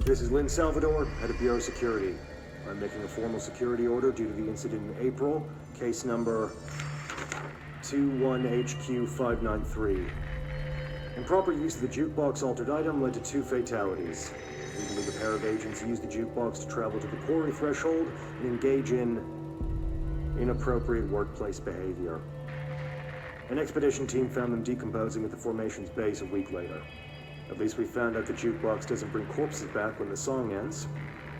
This is Lynn Salvador, head of Bureau Security. I'm making a formal security order due to the incident in April, case number 21HQ593. Improper use of the jukebox altered item led to 2 fatalities. We believe a pair of agents used the jukebox to travel to the quarry threshold and engage in inappropriate workplace behavior. An expedition team found them decomposing at the formation's base a week later. At least we found out the jukebox doesn't bring corpses back when the song ends.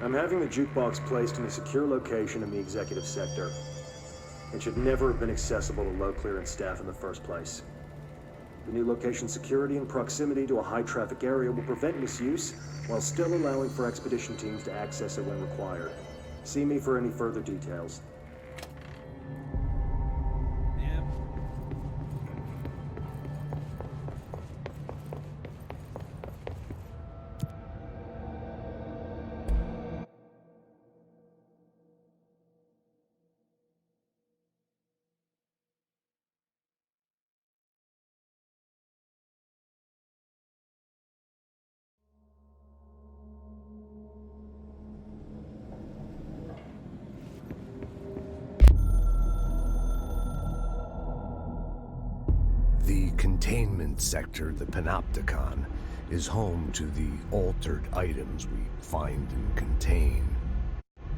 I'm having the jukebox placed in a secure location in the executive sector. It should never have been accessible to low clearance staff in the first place. The new location's security and proximity to a high traffic area will prevent misuse, while still allowing for expedition teams to access it when required. See me for any further details. The containment sector, the Panopticon, is home to the altered items we find and contain.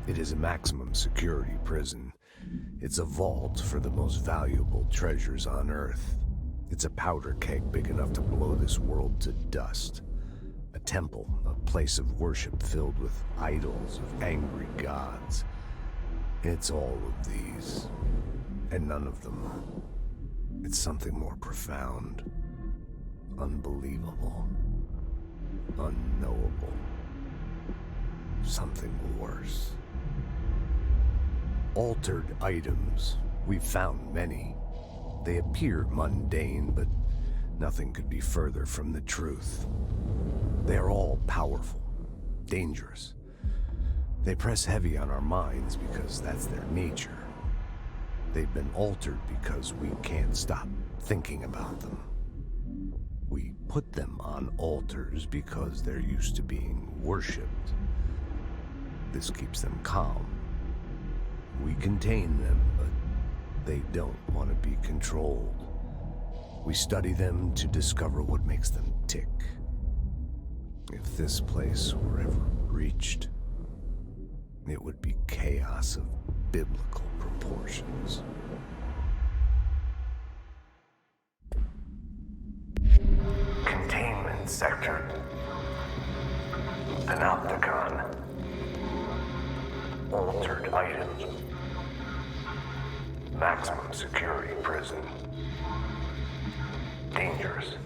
It is a maximum security prison. It's a vault for the most valuable treasures on Earth. It's a powder keg big enough to blow this world to dust. A temple, a place of worship filled with idols of angry gods. It's all of these, and none of them. It's something more profound, unbelievable, unknowable, something worse. Altered items. We've found many. They appear mundane, but nothing could be further from the truth. They are all powerful, dangerous. They press heavy on our minds because that's their nature. They've been altered because we can't stop thinking about them. We put them on altars because they're used to being worshipped. This keeps them calm. We contain them, but they don't want to be controlled. We study them to discover what makes them tick. If this place were ever reached, it would be chaos of biblical proportions. Containment sector. Panopticon. Altered items. Maximum security prison. Dangerous.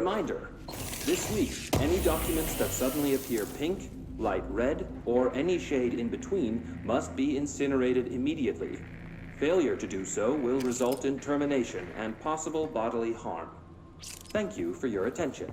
reminder. This week, any documents that suddenly appear pink, light red, or any shade in between must be incinerated immediately. Failure to do so will result in termination and possible bodily harm. Thank you for your attention.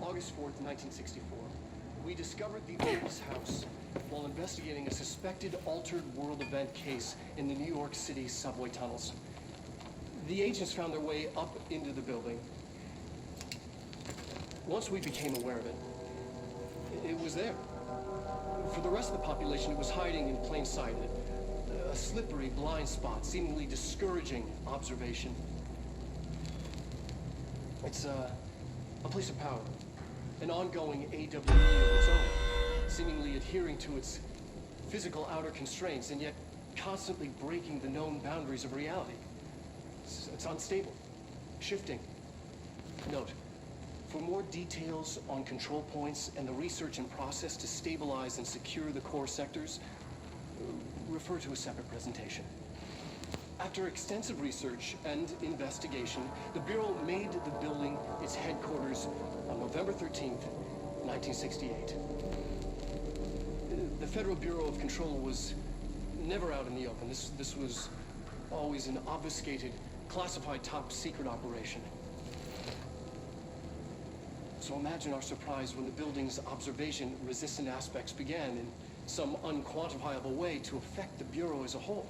August 4th, 1964. We discovered the Otis house while investigating a suspected altered world event case in the New York City subway tunnels. The agents found their way up into the building. Once we became aware of it, it was there. For the rest of the population, it was hiding in plain sight. A slippery blind spot, seemingly discouraging observation. It's a place of power. An ongoing AWE of its own, seemingly adhering to its physical outer constraints and yet constantly breaking the known boundaries of reality. It's unstable, shifting. Note, for more details on control points and the research and process to stabilize and secure the core sectors, refer to a separate presentation. After extensive research and investigation, the Bureau made the building its headquarters on November 13th, 1968. The Federal Bureau of Control was never out in the open. This was always an obfuscated, classified top-secret operation. So imagine our surprise when the building's observation-resistant aspects began in some unquantifiable way to affect the Bureau as a whole.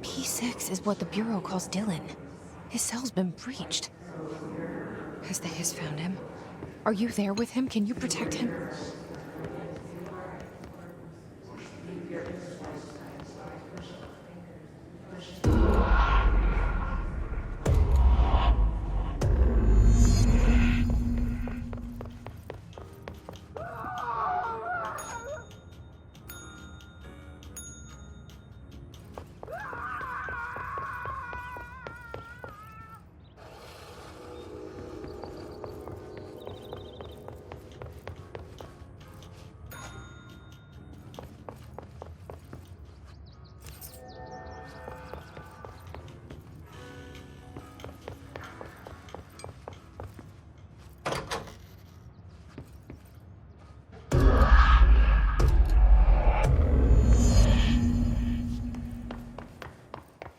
P6 is what the Bureau calls Dylan. His cell's been breached. Has the Hiss found him? Are you there with him? Can you protect him?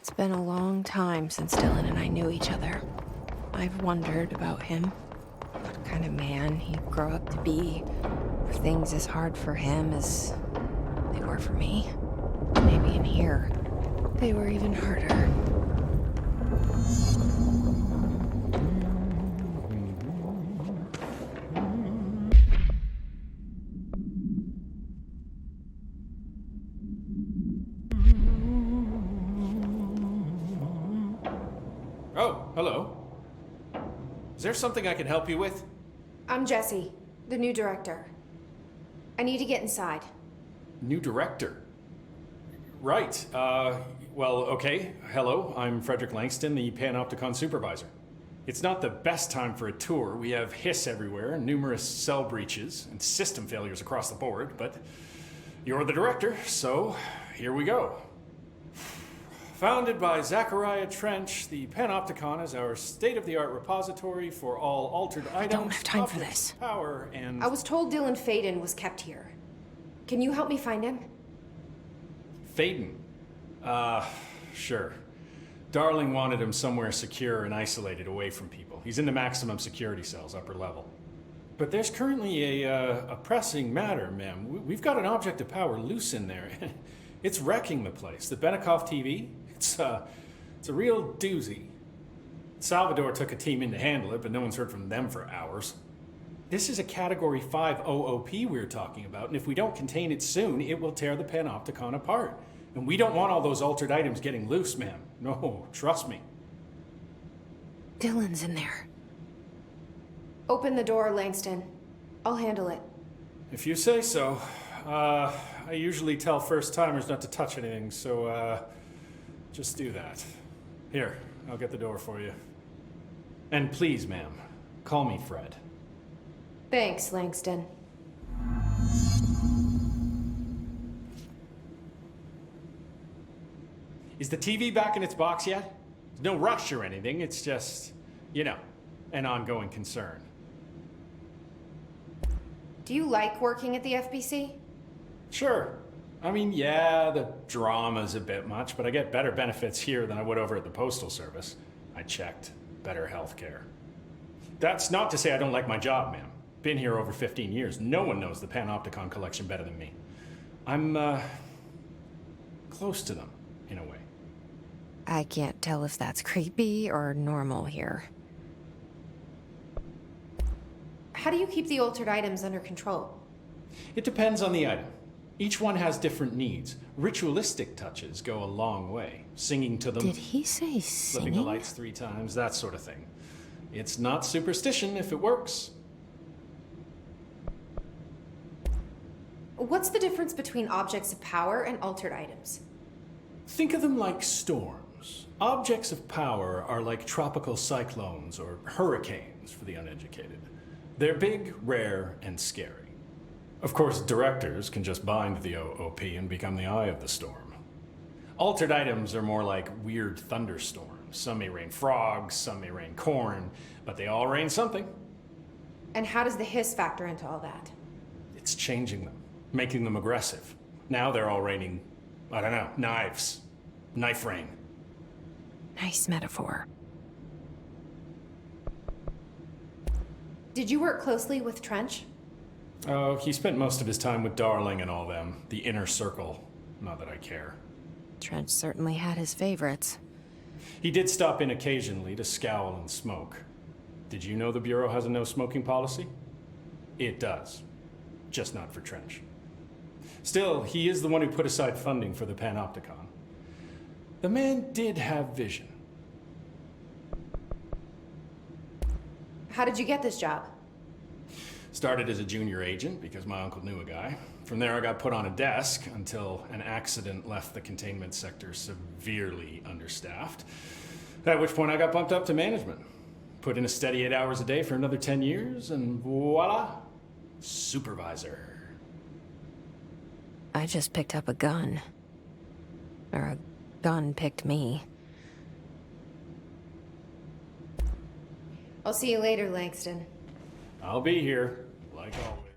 It's been a long time since Dylan and I knew each other. I've wondered about him. What kind of man he'd grow up to be. Were things as hard for him as they were for me? Maybe in here, they were even harder. Is there something I can help you with? I'm Jessie, the new director. I need to get inside. New director? Right. Well, okay. Hello, I'm Frederick Langston, the Panopticon supervisor. It's not the best time for a tour. We have hiss everywhere, numerous cell breaches, and system failures across the board, but you're the director, so here we go. Founded by Zachariah Trench, the Panopticon is our state-of-the-art repository for all altered items. I don't have time for objects this. of power, and... I was told Dylan Faden was kept here. Can you help me find him? Faden? Sure. Darling wanted him somewhere secure and isolated away from people. He's in the maximum security cells, upper level. But there's currently a pressing matter, ma'am. We've got an object of power loose in there. It's wrecking the place. The Benikoff TV, it's a real doozy. Salvador took a team in to handle it, but no one's heard from them for hours. This is a Category 5 OOP we're talking about, and if we don't contain it soon, it will tear the Panopticon apart. And we don't want all those altered items getting loose, ma'am. No, trust me. Dylan's in there. Open the door, Langston. I'll handle it. If you say so. I usually tell first-timers not to touch anything, so, just do that. Here, I'll get the door for you. And please, ma'am, call me Fred. Thanks, Langston. Is the TV back in its box yet? No rush or anything, it's just, you know, an ongoing concern. Do you like working at the FBC? Sure. I mean, yeah, the drama's a bit much, but I get better benefits here than I would over at the Postal Service. I checked. Better healthcare. That's not to say I don't like my job, ma'am. Been here over 15 years. No one knows the Panopticon collection better than me. I'm, close to them, in a way. I can't tell if that's creepy or normal here. How do you keep the altered items under control? It depends on the item. Each one has different needs. Ritualistic touches go a long way. Singing to them. Did he say Flipping the singing? lights 3 times, that sort of thing. It's not superstition if it works. What's the difference between objects of power and altered items? Think of them like storms. Objects of power are like tropical cyclones or hurricanes for the uneducated. They're big, rare, and scary. Of course, directors can just bind the OOP and become the eye of the storm. Altered items are more like weird thunderstorms. Some may rain frogs, some may rain corn, but they all rain something. And how does the hiss factor into all that? It's changing them, making them aggressive. Now they're all raining, I don't know, knives. Knife rain. Nice metaphor. Did you work closely with Trench? Oh, he spent most of his time with Darling and all them. The inner circle. Not that I care. Trench certainly had his favorites. He did stop in occasionally to scowl and smoke. Did you know the Bureau has a no-smoking policy? It does. Just not for Trench. Still, he is the one who put aside funding for the Panopticon. The man did have vision. How did you get this job? Started as a junior agent because my uncle knew a guy. From there I got put on a desk until an accident left the containment sector severely understaffed. At which point I got bumped up to management. Put in a steady 8 hours a day for another 10 years and voila, supervisor. I just picked up a gun. Or a gun picked me. I'll see you later, Langston. I'll be here, like always.